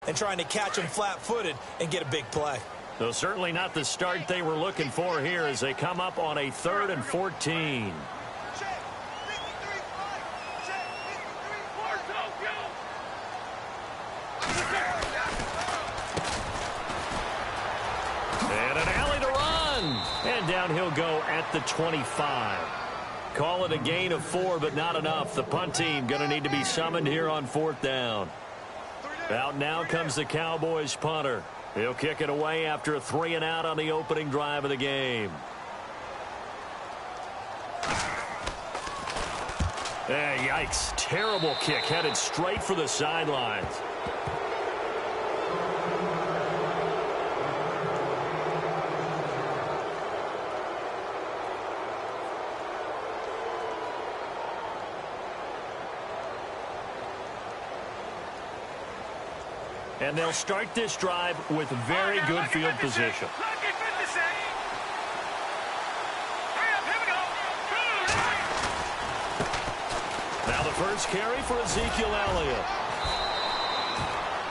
and trying to catch them flat-footed and get a big play. So certainly not the start they were looking for here as they come up on a 3rd and 14. And an alley to run. And down he'll go at the 25. Call it a gain of 4, but not enough. The punt team going to need to be summoned here on 4th down. Out now comes the Cowboys punter. He'll kick it away after a 3-and-out on the opening drive of the game. Yikes. Terrible kick headed straight for the sidelines. And they'll start this drive with very good field position. Now the first carry for Ezekiel Elliott.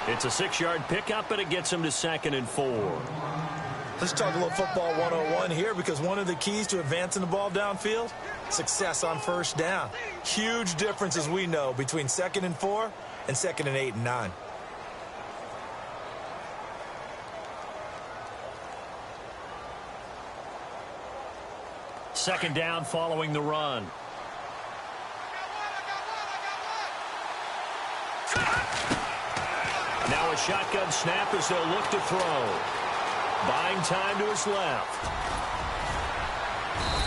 It's a 6-yard pickup, and it gets him to 2nd and 4. Let's talk a little football 101 here, because one of the keys to advancing the ball downfield, success on 1st down. Huge difference, as we know, between 2nd and 4 and 2nd and 8 and 9. Second down following the run. Now a shotgun snap as they'll look to throw. Buying time to his left.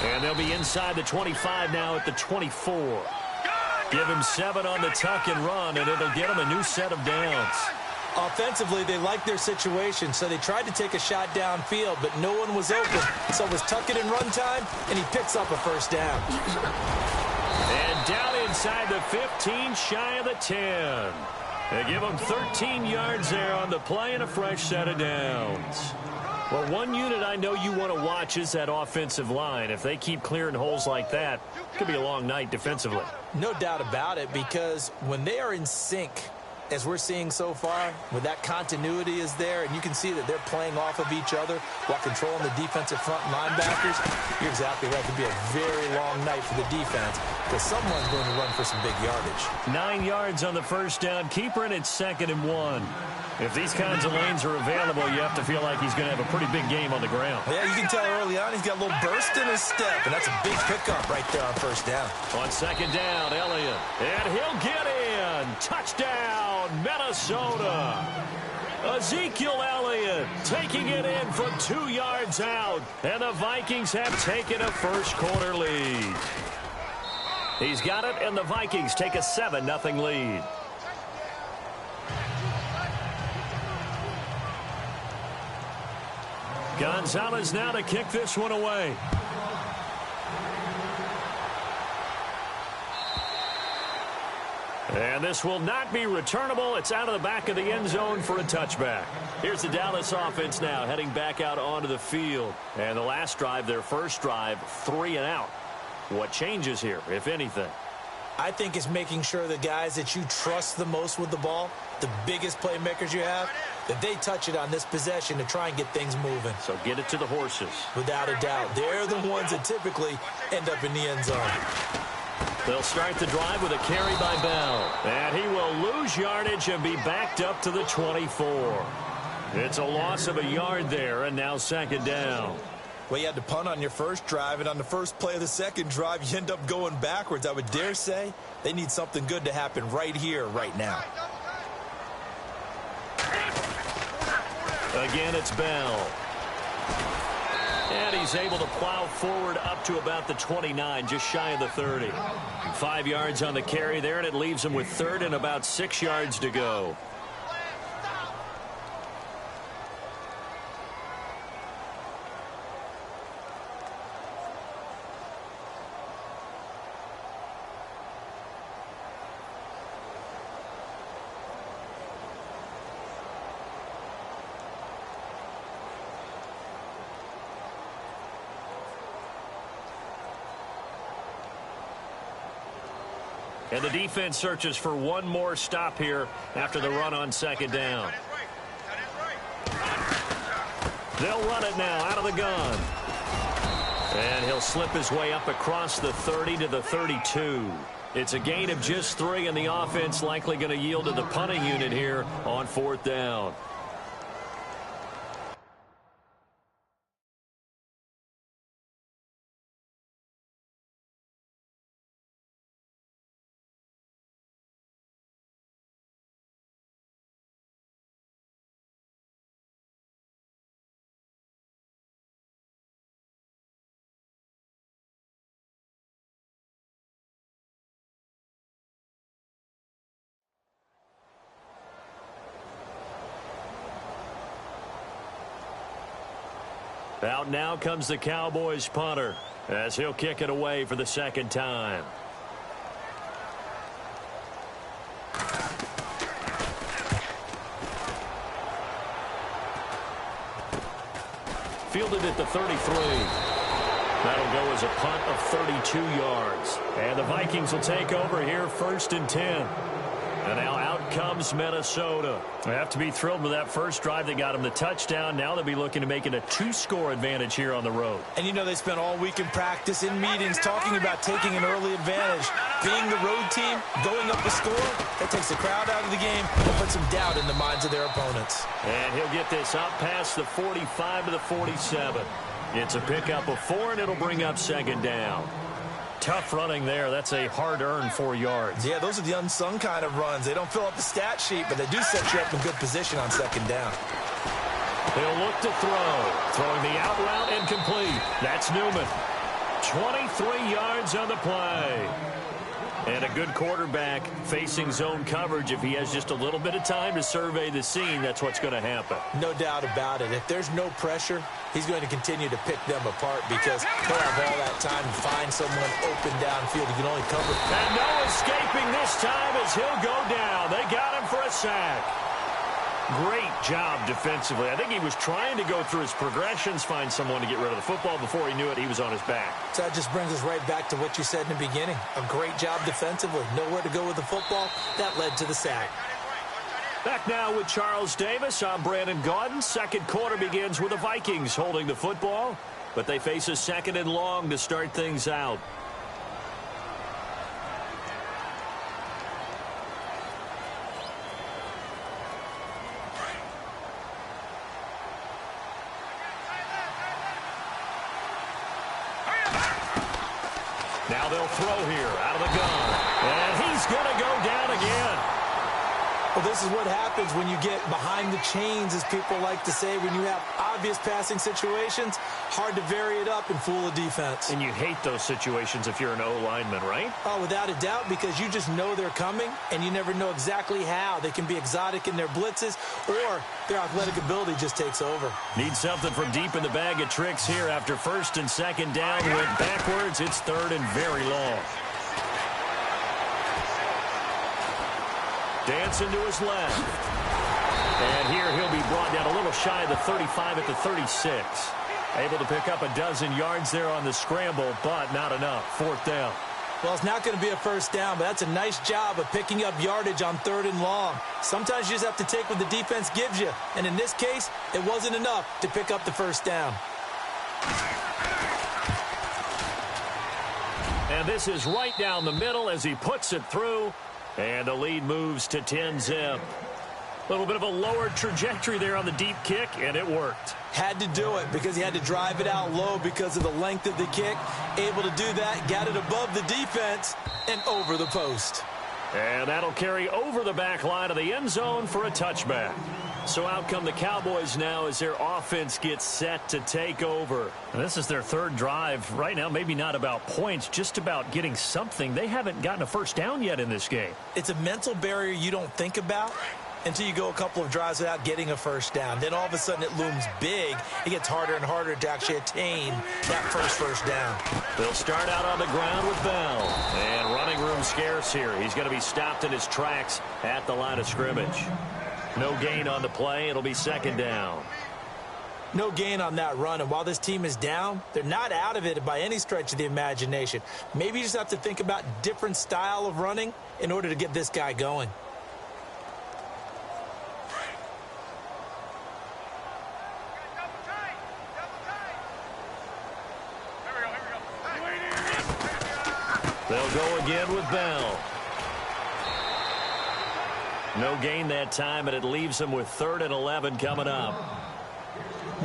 And they'll be inside the 25 now at the 24. Give him 7 on the tuck and run, and it'll get him a new set of downs. Offensively, they liked their situation, so they tried to take a shot downfield, but no one was open. So it was tuck it and run time, and he picks up a 1st down. And down inside the 15, shy of the 10. They give him 13 yards there on the play and a fresh set of downs. Well, one unit I know you want to watch is that offensive line. If they keep clearing holes like that, it could be a long night defensively. No doubt about it, because when they are in sync, as we're seeing so far, when that continuity is there, and you can see that they're playing off of each other while controlling the defensive front linebackers, you're exactly right. It could be a very long night for the defense, because someone's going to run for some big yardage. 9 yards on the 1st down. Keeper, and it's 2nd and 1. If these kinds of lanes are available, you have to feel like he's going to have a pretty big game on the ground. Yeah, you can tell early on he's got a little burst in his step, and that's a big pickup right there on 1st down. On 2nd down, Elliott. And he'll get in. Touchdown, Minnesota. Ezekiel Elliott taking it in from 2 yards out. And the Vikings have taken a 1st quarter lead. He's got it, and the Vikings take a 7-0 lead. Gonzalez now to kick this one away. And this will not be returnable. It's out of the back of the end zone for a touchback. Here's the Dallas offense now heading back out onto the field. And the last drive, their first drive, 3-and-out. What changes here, if anything? I think it's making sure the guys that you trust the most with the ball, the biggest playmakers you have, that they touch it on this possession to try and get things moving. So get it to the horses. Without a doubt. They're the ones that typically end up in the end zone. They'll start the drive with a carry by Bell. And he will lose yardage and be backed up to the 24. It's a loss of a yard there, and now 2nd down. Well, you had to punt on your first drive, and on the first play of the second drive, you end up going backwards. I would dare say they need something good to happen right here, right now. Again, it's Bell. And he's able to plow forward up to about the 29, just shy of the 30. 5 yards on the carry there, and it leaves him with 3rd and about 6 yards to go. And the defense searches for one more stop here after the run on 2nd down. They'll run it now out of the gun. And he'll slip his way up across the 30 to the 32. It's a gain of just 3, and the offense likely going to yield to the punting unit here on 4th down. Out now comes the Cowboys punter as he'll kick it away for the 2nd time. Fielded at the 33. That'll go as a punt of 32 yards. And the Vikings will take over here 1st and 10. And now out comes Minnesota. They have to be thrilled with that first drive. They got him the touchdown. Now they'll be looking to make it a 2-score advantage here on the road. And you know they spent all week in practice, in meetings, talking about taking an early advantage. Being the road team, going up the score, that takes the crowd out of the game and puts some doubt in the minds of their opponents. And he'll get this up past the 45 to the 47. It's a pickup of 4, and it'll bring up 2nd down. Tough running there. That's a hard-earned 4 yards. Yeah, those are the unsung kind of runs. They don't fill up the stat sheet, but they do set you up in good position on 2nd down. He'll look to throw. Throwing the out route incomplete. That's Newman. 23 yards on the play. And a good quarterback facing zone coverage. If he has just a little bit of time to survey the scene, that's what's going to happen. No doubt about it. If there's no pressure, he's going to continue to pick them apart because he'll have all that time to find someone open downfield. He can only cover. And no escaping this time as he'll go down. They got him for a sack. Great job defensively. I think he was trying to go through his progressions, find someone to get rid of the football. Before he knew it, he was on his back. So that just brings us right back to what you said in the beginning. A great job defensively. Nowhere to go with the football. That led to the sack. Back now with Charles Davis. I'm Brandon Gaudin. 2nd quarter begins with the Vikings holding the football, but they face a 2nd and long to start things out. Now they'll throw here out of the gun. And he's going to go down again. Well, this is what happens when you get behind the chains, as people like to say, when you have obvious passing situations. Hard to vary it up and fool a defense. And you hate those situations if you're an O-lineman, right? Oh, without a doubt, because you just know they're coming, and you never know exactly how. They can be exotic in their blitzes, or their athletic ability just takes over. Need something from deep in the bag of tricks here after 1st and 2nd down. Went backwards. It's 3rd and very long. Dancing to his left. And here he'll be brought down a little shy of the 35 at the 36. Able to pick up a dozen yards there on the scramble, but not enough. 4th down. Well, it's not going to be a 1st down, but that's a nice job of picking up yardage on 3rd and long. Sometimes you just have to take what the defense gives you. And in this case, it wasn't enough to pick up the 1st down. And this is right down the middle as he puts it through. And the lead moves to 10-zip. A little bit of a lower trajectory there on the deep kick, and it worked. Had to do it because he had to drive it out low because of the length of the kick. Able to do that, got it above the defense and over the post. And that'll carry over the back line of the end zone for a touchback. So out come the Cowboys now as their offense gets set to take over. And this is their 3rd drive. Right now, maybe not about points, just about getting something. They haven't gotten a 1st down yet in this game. It's a mental barrier you don't think about until you go a couple of drives without getting a 1st down. Then all of a sudden it looms big. It gets harder and harder to actually attain that first down. They'll start out on the ground with Bell. And running room scarce here. He's going to be stopped in his tracks at the line of scrimmage. No gain on the play. It'll be 2nd down. No gain on that run. And while this team is down, they're not out of it by any stretch of the imagination. Maybe you just have to think about different style of running in order to get this guy going. They'll go again with Bell. No gain that time, and it leaves them with 3rd and 11 coming up.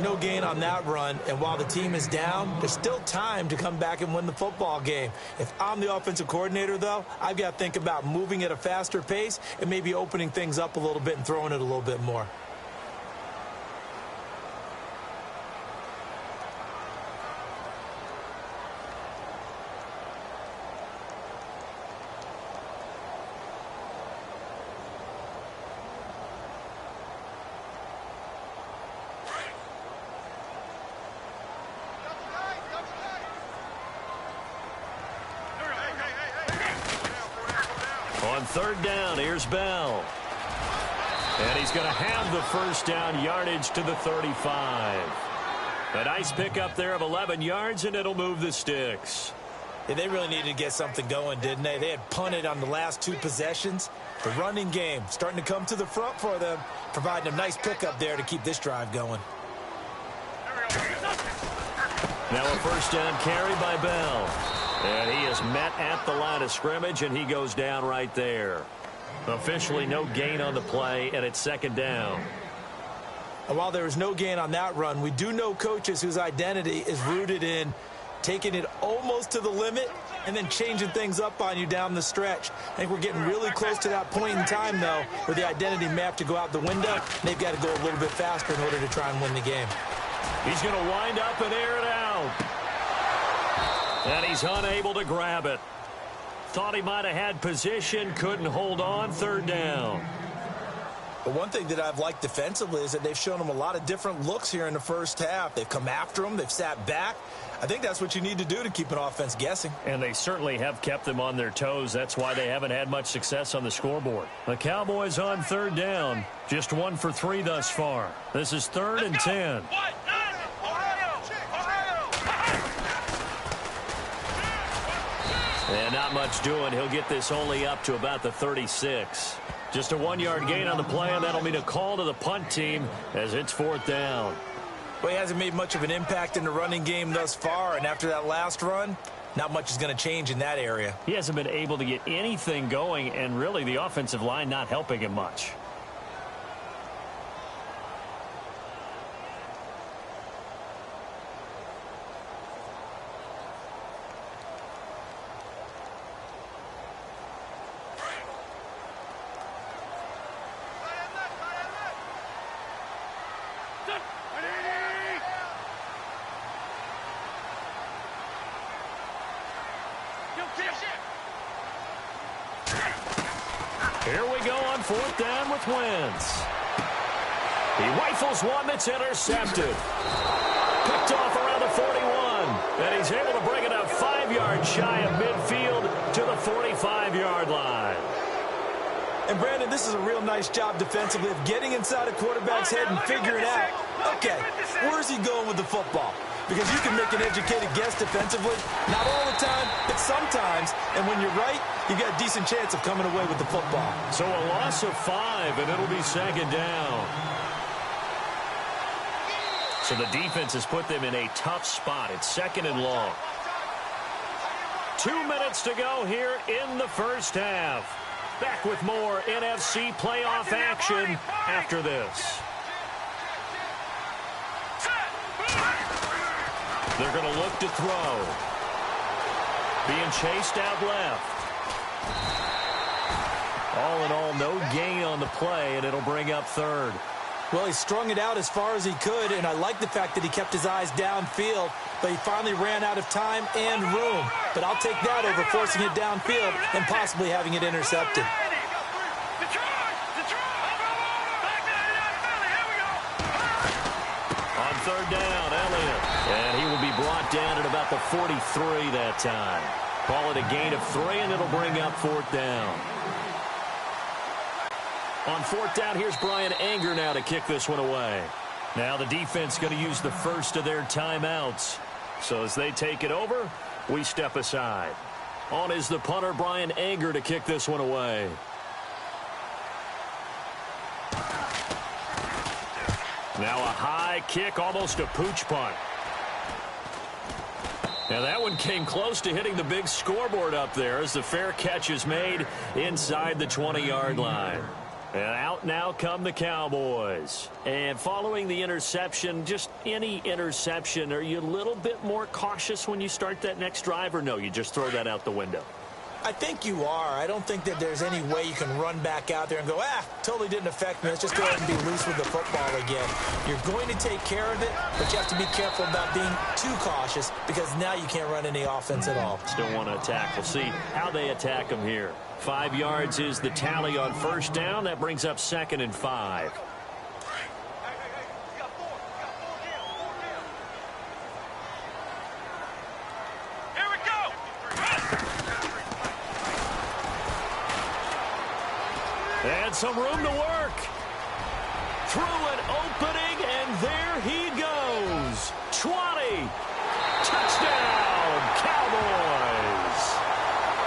No gain on that run, and while the team is down, there's still time to come back and win the football game. If I'm the offensive coordinator, though, I've got to think about moving at a faster pace and maybe opening things up a little bit and throwing it a little bit more. On 3rd down, here's Bell. And he's going to have the 1st down, yardage to the 35. A nice pickup there of 11 yards, and it'll move the sticks. Yeah, they really needed to get something going, didn't they? They had punted on the last 2 possessions. The running game starting to come to the front for them, providing a nice pickup there to keep this drive going. Now a 1st down carry by Bell. And he is met at the line of scrimmage, and he goes down right there. Officially no gain on the play, and it's 2nd down. And while there was no gain on that run, we do know coaches whose identity is rooted in taking it almost to the limit and then changing things up on you down the stretch. I think we're getting really close to that point in time, though, where the identity map to go out the window, and they've got to go a little bit faster in order to try and win the game. He's going to wind up and air it out. And he's unable to grab it. Thought he might have had position, couldn't hold on, 3rd down. But one thing that I've liked defensively is that they've shown them a lot of different looks here in the first half. They've come after them, they've sat back. I think that's what you need to do to keep an offense guessing. And they certainly have kept them on their toes. That's why they haven't had much success on the scoreboard. The Cowboys on 3rd down, just 1 for 3 thus far. This is 3rd and 10. And not much doing. He'll get this only up to about the 36. Just a 1-yard gain on the play, and that'll mean a call to the punt team as it's 4th down. Well, he hasn't made much of an impact in the running game thus far, and after that last run, not much is going to change in that area. He hasn't been able to get anything going, and really the offensive line not helping him much. Here we go on 4th down with Wentz. He rifles one that's intercepted. Picked off around the 41. And he's able to bring it up 5 yards shy of midfield to the 45-yard line. And, Brandon, this is a real nice job defensively of getting inside a quarterback's head and figuring out, okay, where's he going with the football? Because you can make an educated guess defensively, not all the time, but sometimes. And when you're right, you've got a decent chance of coming away with the football. So a loss of 5, and it'll be 2nd down. So the defense has put them in a tough spot. It's 2nd and long. 2 minutes to go here in the first half. Back with more NFC playoff action after this. They're going to look to throw. Being chased out left. All in all, no gain on the play, and it'll bring up 3rd. Well, he strung it out as far as he could, and I like the fact that he kept his eyes downfield, but he finally ran out of time and room. But I'll take that over forcing it downfield and possibly having it intercepted. On 3rd down, Elliott. And he will be brought down at about the 43 that time. Call it a gain of 3, and it'll bring up 4th down. On 4th down, here's Brian Anger now to kick this one away. Now the defense going to use the first of their timeouts. So as they take it over, we step aside. On is the punter, Brian Anger, to kick this one away. Now a high kick, almost a pooch punt. Now that one came close to hitting the big scoreboard up there as the fair catch is made inside the 20-yard line. And out now come the Cowboys. And following the interception, just any interception, are you a little bit more cautious when you start that next drive, or no, you just throw that out the window? I think you are. I don't think that there's any way you can run back out there and go, totally didn't affect me. Let's just go ahead and be loose with the football again. You're going to take care of it, but you have to be careful about being too cautious because now you can't run any offense at all. Still want to attack. We'll see how they attack them here. 5 yards is the tally on first down. That brings up 2nd and 5. And some room to work. Through an opening, and there he goes. 20. Touchdown, Cowboys.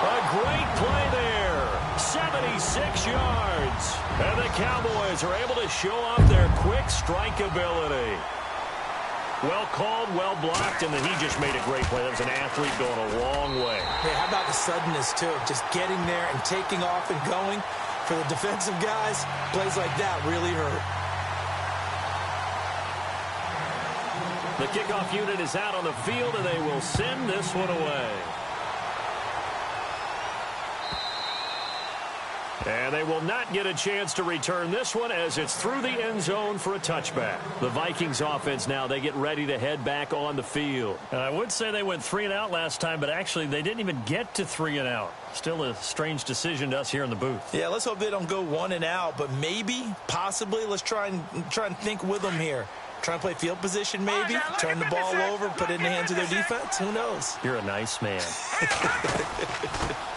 A great play there. 76 yards. And the Cowboys are able to show off their quick strike ability. Well called, well blocked, and then he just made a great play. That was an athlete going a long way. Yeah, how about the suddenness, too? Just getting there and taking off and going. For the defensive guys, plays like that really hurt. The kickoff unit is out on the field, and they will send this one away. And they will not get a chance to return this one as it's through the end zone for a touchback. The Vikings offense now, they get ready to head back on the field. And I would say they went 3 and out last time, but actually they didn't even get to 3 and out. Still a strange decision to us here in the booth. Yeah, let's hope they don't go 1 and out, but maybe, possibly, let's try and think with them here. Try and play field position maybe, turn the ball over, put it in the hands of their defense. Who knows? You're a nice man.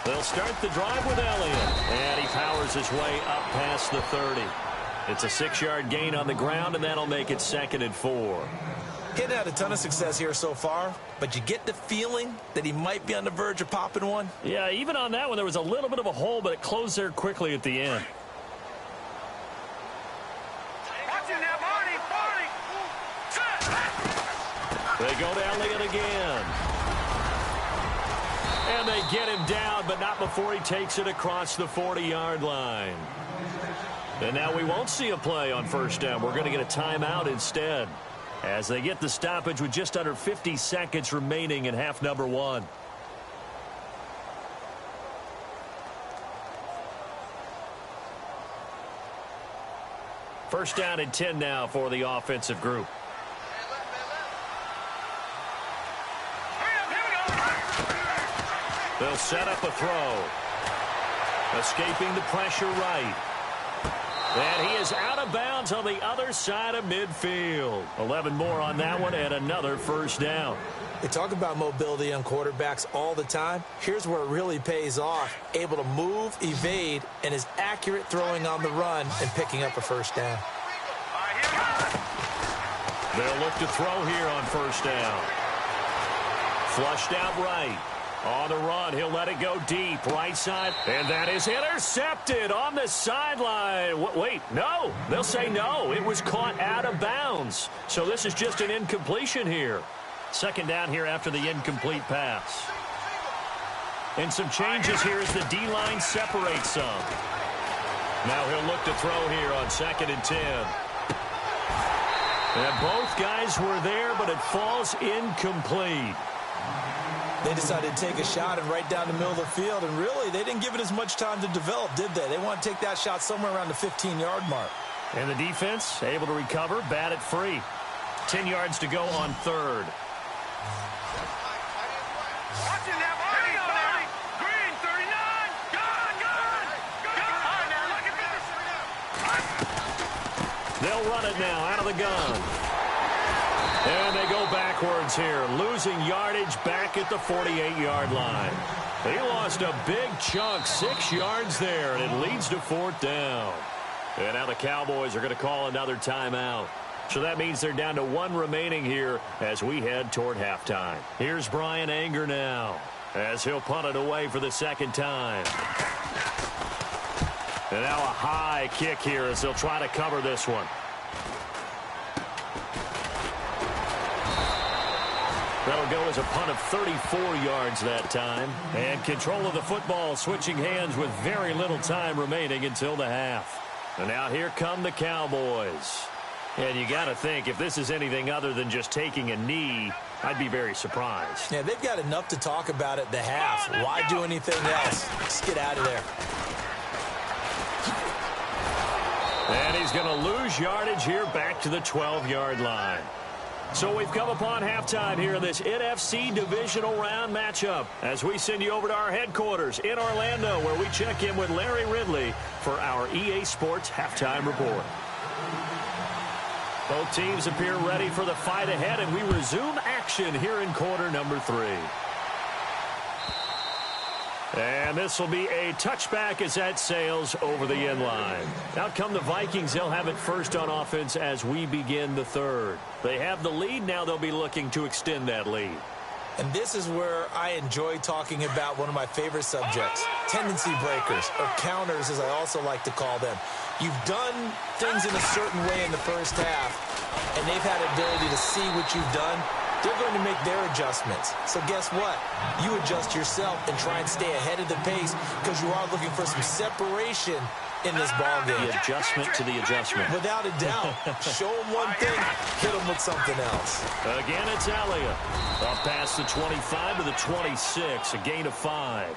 They'll start the drive with Elliott, and he powers his way up past the 30. It's a 6-yard gain on the ground, and that'll make it 2nd and 4. Getting had a ton of success here so far, but you get the feeling that he might be on the verge of popping one. Yeah, even on that one, there was a little bit of a hole, but it closed there quickly at the end. They go to Elliott again. And they get him down, but not before he takes it across the 40-yard line. And now we won't see a play on first down. We're going to get a timeout instead, as they get the stoppage with just under 50 seconds remaining in half number 1. First down and 10 now for the offensive group. They'll set up a throw. Escaping the pressure right. And he is out of bounds on the other side of midfield. 11 more on that one and another first down. They talk about mobility on quarterbacks all the time. Here's where it really pays off. Able to move, evade, and is accurate throwing on the run and picking up a first down. They'll look to throw here on first down. Flushed out right. On the run, he'll let it go deep, right side, and that is intercepted on the sideline. Wait, no, they'll say no. It was caught out of bounds. So this is just an incompletion here. Second down here after the incomplete pass. And some changes here as the D-line separates some. Now he'll look to throw here on 2nd and 10. And both guys were there, but it falls incomplete. They decided to take a shot and right down the middle of the field, and really, they didn't give it as much time to develop, did they? They want to take that shot somewhere around the 15-yard mark. And the defense able to recover, bat it free. 10 yards to go on third. They'll run it now out of the gun. And they go backwards here, losing yardage back at the 48-yard line. He lost a big chunk, 6 yards there, and it leads to 4th down. And now the Cowboys are going to call another timeout. So that means they're down to 1 remaining here as we head toward halftime. Here's Brian Anger now as he'll punt it away for the 2nd time. And now a high kick here as they'll try to cover this one. That'll go as a punt of 34 yards that time. And control of the football switching hands with very little time remaining until the half. And now here come the Cowboys. And you got to think, if this is anything other than just taking a knee, I'd be very surprised. Yeah, they've got enough to talk about at the half. Why do anything else? Just get out of there. And he's going to lose yardage here back to the 12-yard line. So we've come upon halftime here in this NFC Divisional Round matchup as we send you over to our headquarters in Orlando, where we check in with Larry Ridley for our EA Sports Halftime Report. Both teams appear ready for the fight ahead, and we resume action here in quarter number 3. And this will be a touchback as that sails over the end line. Out come the Vikings. They'll have it first on offense as we begin the third. They have the lead. Now they'll be looking to extend that lead. And this is where I enjoy talking about one of my favorite subjects, tendency breakers, or counters as I also like to call them. You've done things in a certain way in the first half, and they've had the ability to see what you've done. They're going to make their adjustments. So guess what? You adjust yourself and try and stay ahead of the pace because you are looking for some separation in this ball game. The adjustment to the adjustment. Without a doubt. Show them one thing, hit them with something else. Again, it's Elliott. Up past the 25 to the 26, a gain of 5.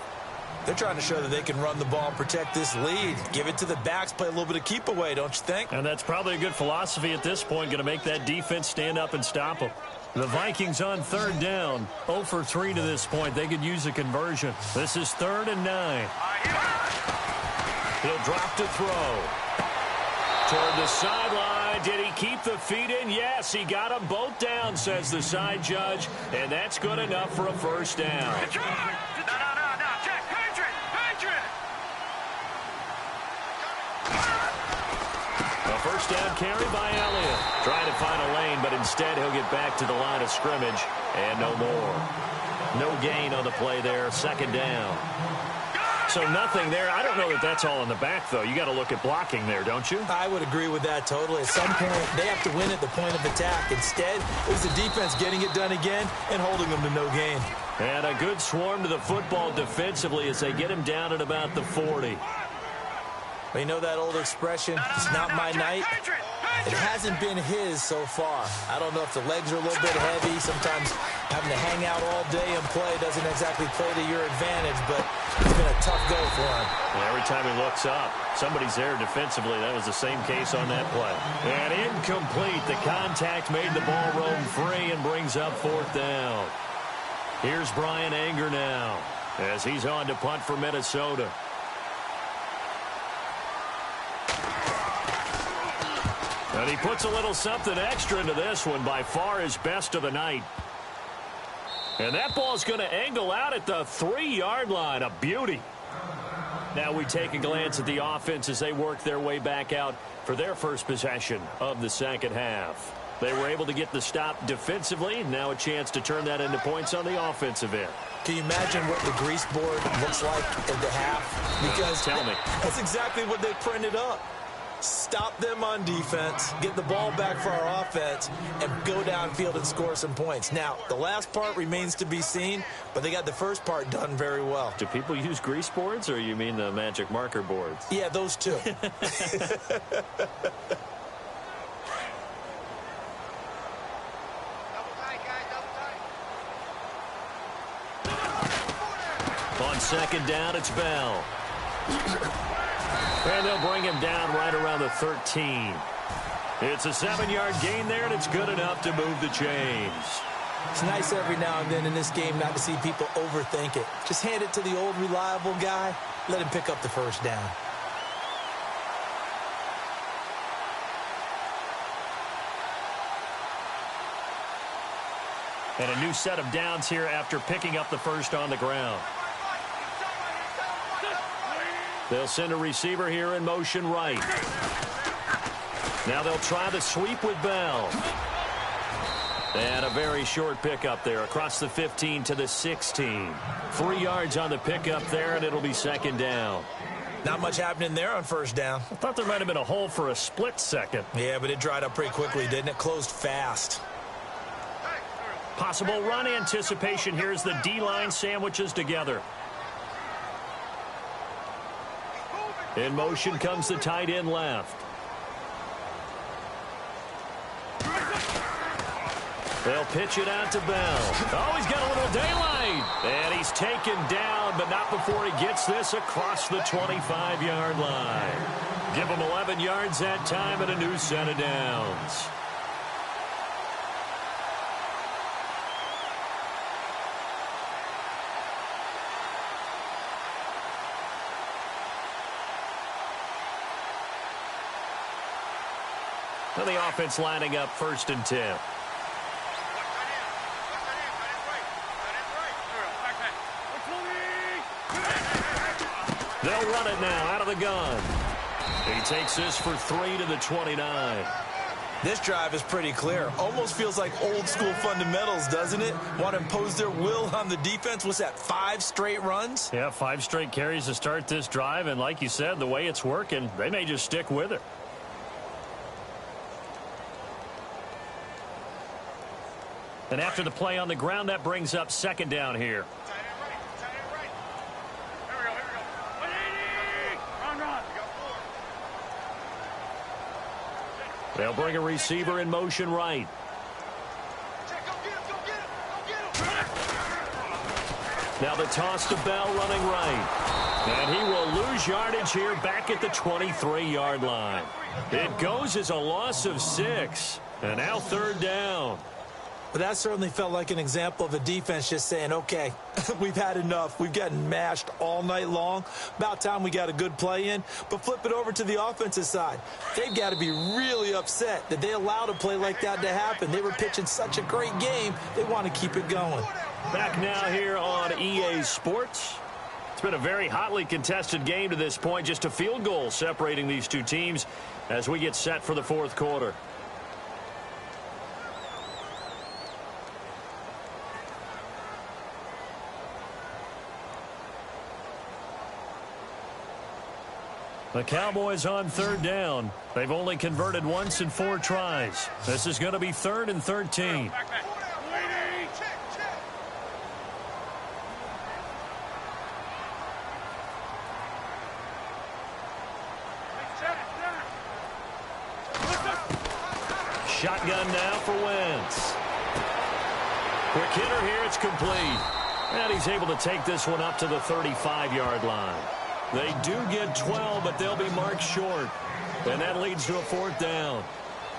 They're trying to show that they can run the ball and protect this lead. Give it to the backs, play a little bit of keep away, don't you think? And that's probably a good philosophy at this point, going to make that defense stand up and stop them. The Vikings on third down, 0 for 3 to this point. They could use a conversion. This is 3rd and 9. He'll drop to throw. Toward the sideline. Did he keep the feet in? Yes, he got them both down, says the side judge. And that's good enough for a first down. A first down carry by Elliott. Trying to find a lane, but instead he'll get back to the line of scrimmage. And no more. No gain on the play there. 2nd down. So nothing there. I don't know that that's all in the back, though. You got to look at blocking there, don't you? I would agree with that totally. At some point, they have to win at the point of attack. Instead, it was the defense getting it done again and holding them to no gain. And a good swarm to the football defensively as they get him down at about the 40. Well, you know that old expression, it's not my night? It hasn't been his so far. I don't know if the legs are a little bit heavy. Sometimes having to hang out all day and play doesn't exactly play to your advantage, but it's been a tough go for him. Well, every time he looks up, somebody's there defensively. That was the same case on that play. And incomplete. The contact made the ball roam free and brings up 4th down. Here's Brian Anger now as he's on to punt for Minnesota. And he puts a little something extra into this one, by far his best of the night. And that ball's going to angle out at the 3-yard line. A beauty. Now we take a glance at the offense as they work their way back out for their first possession of the second half. They were able to get the stop defensively. Now a chance to turn that into points on the offensive end. Can you imagine what the grease board looks like at the half? Because tell me. That's exactly what they printed up. Stop them on defense, get the ball back for our offense, and go downfield and score some points. Now, the last part remains to be seen, but they got the first part done very well. Do people use grease boards, or you mean the magic marker boards? Yeah, those two. On 2nd down, it's Bell. And they'll bring him down right around the 13. It's a 7-yard gain there, and it's good enough to move the chains. It's nice every now and then in this game not to see people overthink it. Just hand it to the old reliable guy. Let him pick up the first down. And a new set of downs here after picking up the first on the ground. They'll send a receiver here in motion right. Now they'll try the sweep with Bell. And a very short pickup there across the 15 to the 16. 3 yards on the pickup there, and it'll be 2nd down. Not much happening there on first down. I thought there might have been a hole for a split second. Yeah, but it dried up pretty quickly, didn't it? Closed fast. Possible run anticipation here as the D-line sandwiches together. In motion comes the tight end left. They'll pitch it out to Bell. Oh, he's got a little daylight. And he's taken down, but not before he gets this across the 25-yard line. Give him 11 yards that time and a new set of downs. Well, the offense lining up 1st and 10. They'll run it now out of the gun. He takes this for 3 to the 29. This drive is pretty clear. Almost feels like old school fundamentals, doesn't it? Want to impose their will on the defense. What's that, 5 straight runs? Yeah, 5 straight carries to start this drive. And like you said, the way it's working, they may just stick with it. And after the play on the ground, that brings up 2nd down here. They'll bring a receiver in motion right. Now the toss to Bell running right. And he will lose yardage here back at the 23-yard line. It goes as a loss of 6. And now 3rd down. But that certainly felt like an example of a defense just saying, okay, we've had enough. We've gotten mashed all night long. About time we got a good play in. But flip it over to the offensive side. They've got to be really upset that they allowed a play like that to happen. They were pitching such a great game. They want to keep it going. Back now here on EA Sports. It's been a very hotly contested game to this point. Just a field goal separating these two teams as we get set for the 4th quarter. The Cowboys on 3rd down. They've only converted once in 4 tries. This is going to be 3rd and 13. Shotgun now for Wentz. Quick hitter here, it's complete. And he's able to take this one up to the 35-yard line. They do get 12, but they'll be marked short. And that leads to a 4th down.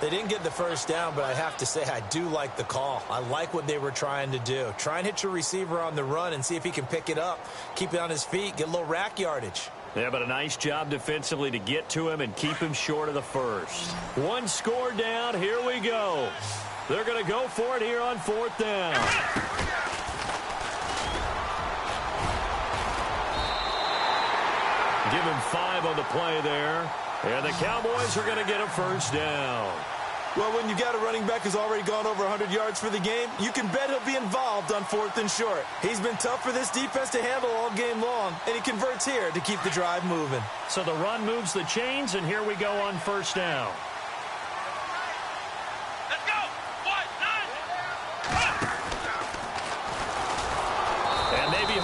They didn't get the 1st down, but I have to say I do like the call. I like what they were trying to do. Try and hit your receiver on the run and see if he can pick it up. Keep it on his feet, get a little rack yardage. Yeah, but a nice job defensively to get to him and keep him short of the 1st. 1 score down. Here we go. They're going to go for it here on 4th down. Give him 5 on the play there. And the Cowboys are going to get a 1st down. Well, when you got a running back who's already gone over 100 yards for the game, you can bet he'll be involved on 4th and short. He's been tough for this defense to handle all game long, and he converts here to keep the drive moving. So the run moves the chains, and here we go on 1st down.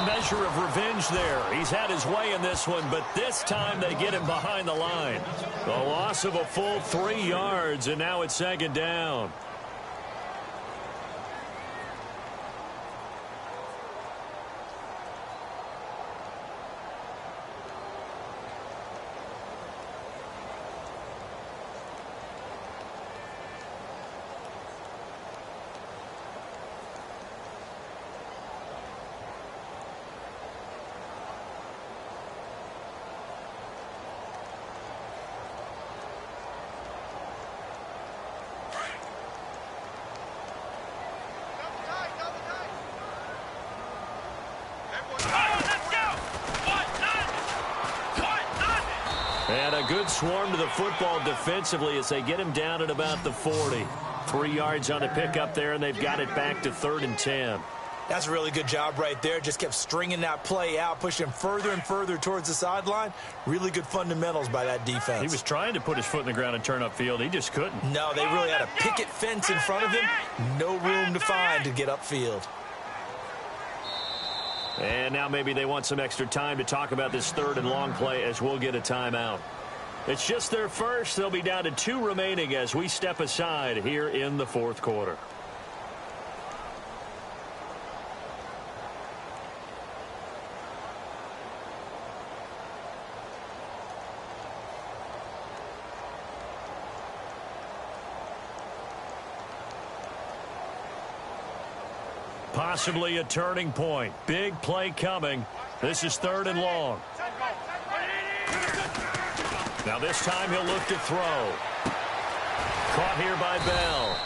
Measure of revenge there. He's had his way in this one, but this time they get him behind the line. The loss of a full 3 yards, and now it's 2nd down. And a good swarm to the football defensively as they get him down at about the 40. 3 yards on the pickup there, and they've got it back to 3rd and 10. That's a really good job right there. Just kept stringing that play out, pushing him further and further towards the sideline. Really good fundamentals by that defense. He was trying to put his foot in the ground and turn upfield. He just couldn't. No, they really had a picket fence in front of him. No room to find to get upfield. And now maybe they want some extra time to talk about this 3rd and long play as we'll get a timeout. It's just their first. They'll be down to 2 remaining as we step aside here in the 4th quarter. Possibly a turning point. Big play coming. This is 3rd and long. Now this time he'll look to throw. Caught here by Bell.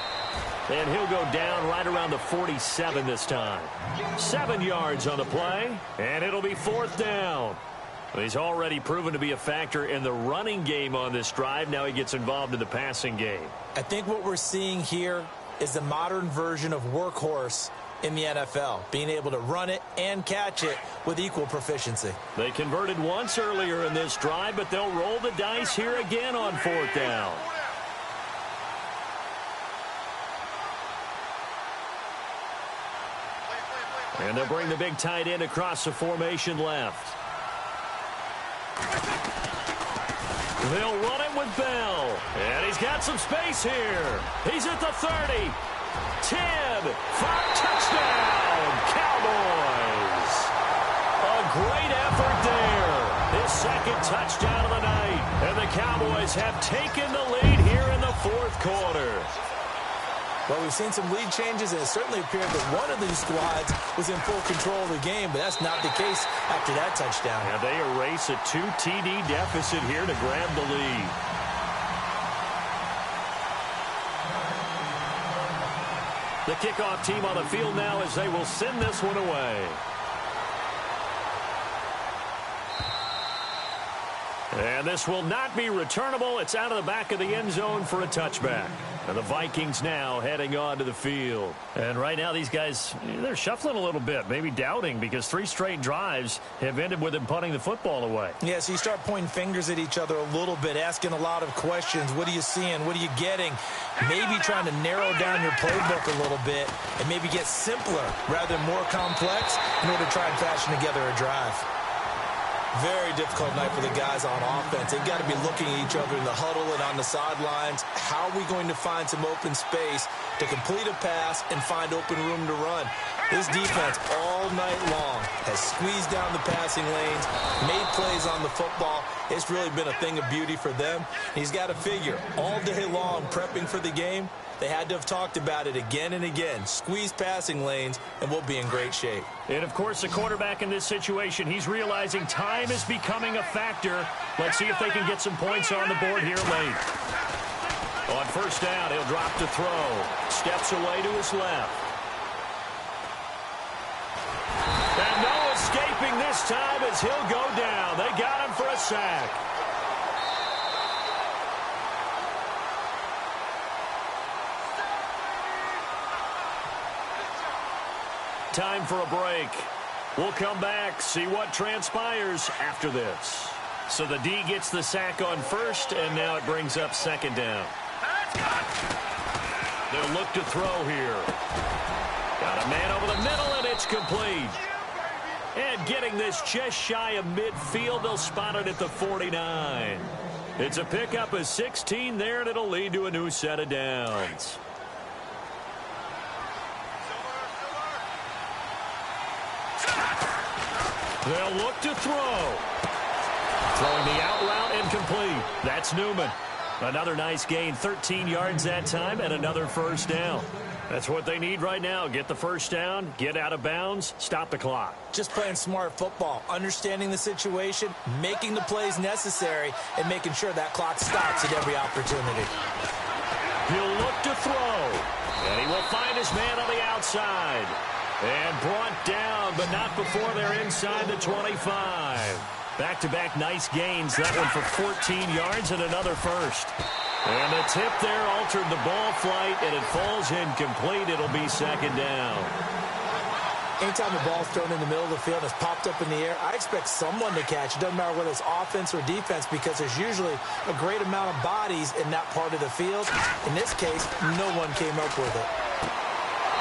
And he'll go down right around the 47 this time. 7 yards on the play. And it'll be 4th down. He's already proven to be a factor in the running game on this drive. Now he gets involved in the passing game. I think what we're seeing here is the modern version of workhorse in the NFL, being able to run it and catch it with equal proficiency. They converted once earlier in this drive, but they'll roll the dice here again on 4th down. And they'll bring the big tight end across the formation left. They'll run it with Bell. And he's got some space here. He's at the 30. 10, 5, touchdown, Cowboys. A great effort there. His 2nd touchdown of the night. And the Cowboys have taken the lead here in the 4th quarter. Well, we've seen some lead changes, and it certainly appeared that one of these squads was in full control of the game, but that's not the case after that touchdown. Yeah, they erase a 2 TD deficit here to grab the lead. The kickoff team on the field now as they will send this one away. And this will not be returnable. It's out of the back of the end zone for a touchback. And the Vikings now heading on to the field. And right now these guys, they're shuffling a little bit, maybe doubting, because 3 straight drives have ended with them punting the football away. Yeah, so you start pointing fingers at each other a little bit, asking a lot of questions. What are you seeing? What are you getting? Maybe trying to narrow down your playbook a little bit and maybe get simpler rather than more complex in order to try and fashion together a drive. Very difficult night for the guys on offense. They've got to be looking at each other in the huddle and on the sidelines. How are we going to find some open space to complete a pass and find open room to run? This defense all night long has squeezed down the passing lanes, made plays on the football. It's really been a thing of beauty for them. He's got to figure all day long prepping for the game. They had to have talked about it again and again. Squeeze passing lanes, and we'll be in great shape. And, of course, the quarterback in this situation, he's realizing time is becoming a factor. Let's see if they can get some points on the board here late. On 1st down, he'll drop to throw. Steps away to his left. And no escaping this time as he'll go down. They got him for a sack. Time for a break. We'll come back, see what transpires after this. So the D gets the sack on 1st, and now it brings up 2nd down. They'll look to throw here. Got a man over the middle, and it's complete. And getting this just shy of midfield, they'll spot it at the 49. It's a pickup of 16 there, and it'll lead to a new set of downs. They'll look to throw. Throwing the out route incomplete. That's Newman. Another nice gain, 13 yards that time, and another 1st down. That's what they need right now. Get the 1st down, get out of bounds, stop the clock. Just playing smart football, understanding the situation, making the plays necessary, and making sure that clock stops at every opportunity. He'll look to throw, and he will find his man on the outside. And brought down, but not before they're inside the 25. Back-to-back nice gains. That one for 14 yards and another 1st. And the tip there altered the ball flight, and it falls incomplete. It'll be 2nd down. Anytime the ball's thrown in the middle of the field and it's popped up in the air, I expect someone to catch. It doesn't matter whether it's offense or defense because there's usually a great amount of bodies in that part of the field. In this case, no one came up with it.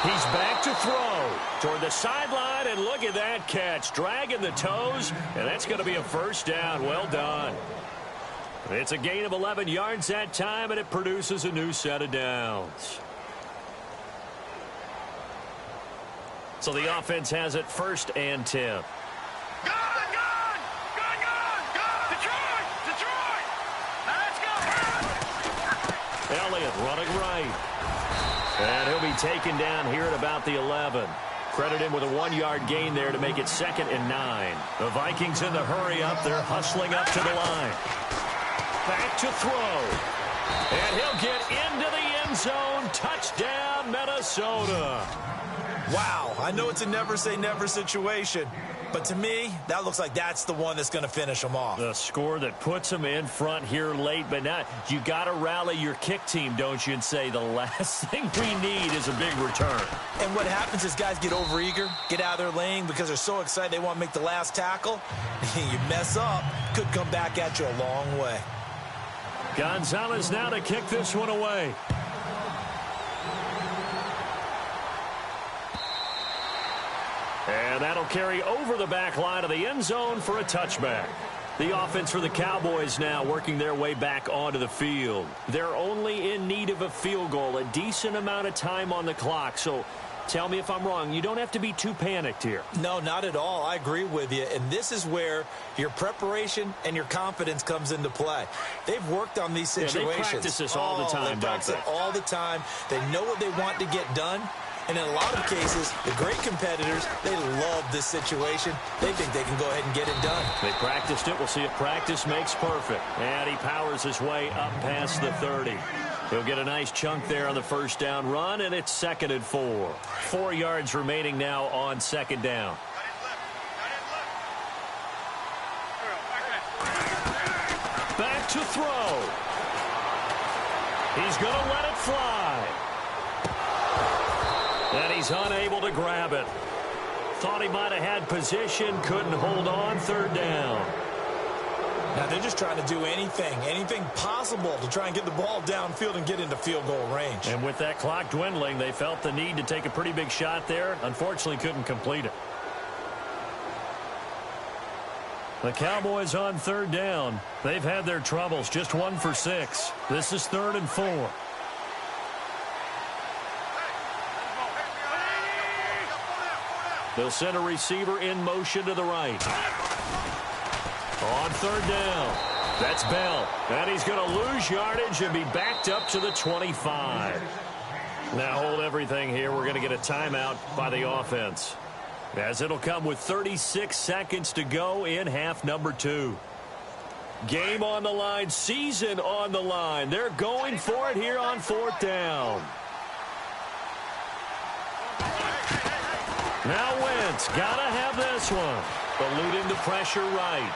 He's back to throw toward the sideline, and look at that catch. Dragging the toes, and that's going to be a first down. Well done. It's a gain of 11 yards that time, and it produces a new set of downs. So the offense has it 1st and 10. Gone! Detroit! Let's go! Elliott running right. And he'll be taken down here at about the 11. Credit him with a 1-yard gain there to make it 2nd and 9. The Vikings in the hurry up. They're hustling up to the line. Back to throw. And he'll get into the end zone. Touchdown, Minnesota. Wow, I know it's a never-say-never situation, but to me, that looks like that's the one that's going to finish them off. The score that puts them in front here late, but now you got to rally your kick team, don't you, and say the last thing we need is a big return. And what happens is guys get overeager, get out of their lane because they're so excited they want to make the last tackle. You mess up, could come back at you a long way. Gonzalez now to kick this one away. And that'll carry over the back line of the end zone for a touchback. The offense for the Cowboys now working their way back onto the field. They're only in need of a field goal, a decent amount of time on the clock. So tell me if I'm wrong. You don't have to be too panicked here. No, not at all. I agree with you. And this is where your preparation and your confidence comes into play. They've worked on these situations. Yeah, they practice this all the time, they practice it all the time. They know what they want to get done. And in a lot of cases, the great competitors, they love this situation. They think they can go ahead and get it done. They practiced it. We'll see if practice makes perfect. And he powers his way up past the 30. He'll get a nice chunk there on the first down run, and it's 2nd and 4. 4 yards remaining now on 2nd down. Back to throw. He's going to let it fly. And he's unable to grab it. Thought he might have had position, couldn't hold on, 3rd down. Now they're just trying to do anything possible to try and get the ball downfield and get into field goal range. And with that clock dwindling, they felt the need to take a pretty big shot there. Unfortunately, couldn't complete it. The Cowboys on 3rd down. They've had their troubles, just 1 for 6. This is 3rd and 4. They'll send a receiver in motion to the right. On 3rd down, that's Bell. And he's going to lose yardage and be backed up to the 25. Now hold everything here. We're going to get a timeout by the offense, as it'll come with 36 seconds to go in half number 2. Game on the line, season on the line. They're going for it here on 4th down. Now Wentz, gotta have this one. Eluding the pressure right.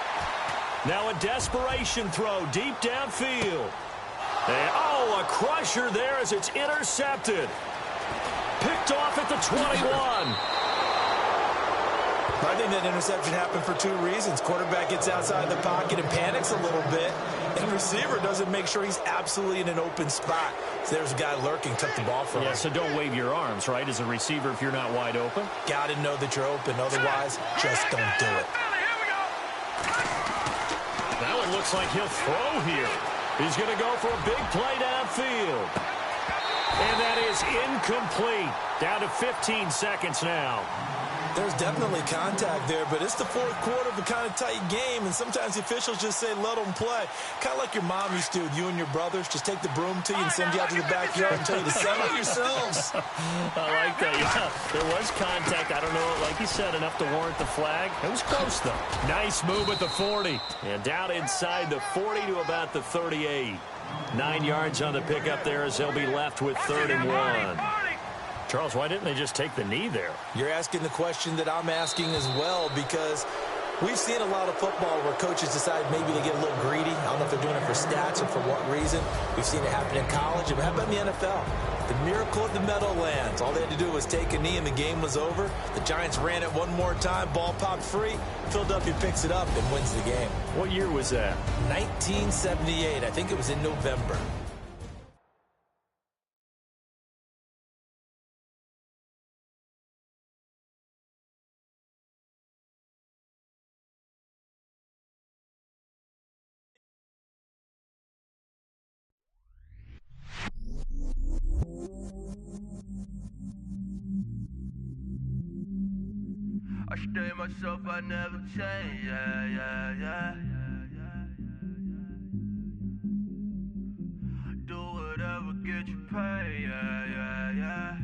Now a desperation throw deep downfield. And, a crusher there as it's intercepted. Picked off at the 21. I think that interception happened for 2 reasons. Quarterback gets outside the pocket and panics a little bit. And receiver doesn't make sure he's absolutely in an open spot. So there's a guy lurking, took the ball from him. Yeah, so don't wave your arms, right, as a receiver if you're not wide open. Got to know that you're open. Otherwise, just don't do it. Now it looks like he'll throw here. He's going to go for a big play downfield. And that is incomplete. Down to 15 seconds now. There's definitely contact there, but it's the 4th quarter of a kind of tight game, and sometimes the officials just say, let them play. Kind of like your mom used to with you and your brothers. Just take the broom to you and send you out to the backyard and tell you to settle yourselves. I like that. Yeah, there was contact. I don't know, like you said, enough to warrant the flag. It was close, though. Nice move at the 40. And down inside the 40 to about the 38. 9 yards on the pickup there as they'll be left with 3rd and 1. Charles, why didn't they just take the knee there? You're asking the question that I'm asking as well, because we've seen a lot of football where coaches decide maybe they get a little greedy. I don't know if they're doing it for stats or for what reason. We've seen it happen in college. But how about in the NFL? The miracle of the Meadowlands. All they had to do was take a knee and the game was over. The Giants ran it one more time. Ball popped free. Philadelphia picks it up and wins the game. What year was that? 1978. I think it was in November. I stay myself, I never change, yeah. Do whatever, get you paid, yeah.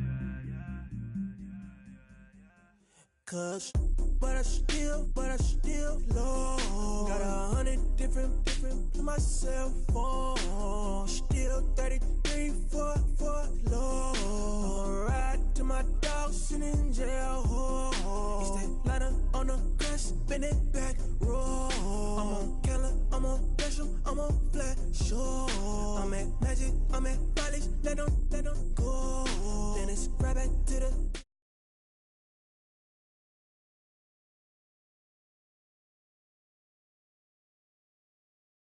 Cause, but I still low. Got 100 different to my cell phone. Still 33 for low. Ride to my dog sitting in jail.